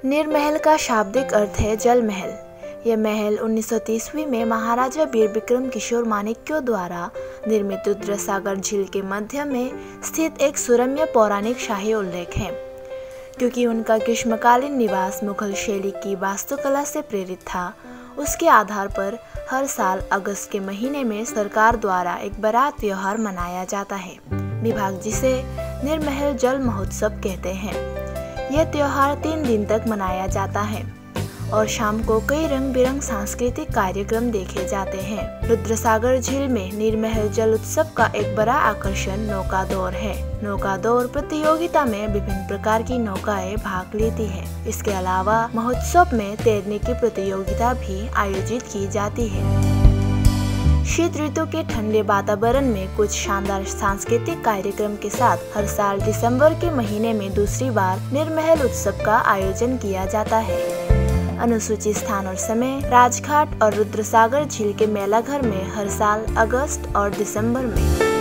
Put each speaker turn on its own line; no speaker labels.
निर्महल का शाब्दिक अर्थ है जल महल। यह महल 1930 में महाराजा वीर विक्रम किशोर माणिक्यों द्वारा निर्मित रुद्रसागर झील के मध्य में स्थित एक सुरम्य पौराणिक शाही उल्लेख है। क्योंकि उनका ग्रीष्मकालीन निवास मुगल शैली की वास्तुकला से प्रेरित था, उसके आधार पर हर साल अगस्त के महीने में सरकार द्वारा एक बड़ा त्योहार मनाया जाता है, विभाग जिसे निर्महल जल महोत्सव कहते हैं। यह त्योहार 3 दिन तक मनाया जाता है और शाम को कई रंग बिरंग सांस्कृतिक कार्यक्रम देखे जाते हैं। रुद्रसागर झील में निर्महल जल उत्सव का एक बड़ा आकर्षण नौका दौड़ है। नौका दौड़ प्रतियोगिता में विभिन्न प्रकार की नौकाएं भाग लेती है। इसके अलावा महोत्सव में तैरने की प्रतियोगिता भी आयोजित की जाती है। शीत ऋतु के ठंडे वातावरण में कुछ शानदार सांस्कृतिक कार्यक्रम के साथ हर साल दिसंबर के महीने में दूसरी बार निर्महल उत्सव का आयोजन किया जाता है। अनुसूचित स्थान और समय राजघाट और रुद्रसागर झील के मेला घर में हर साल अगस्त और दिसंबर में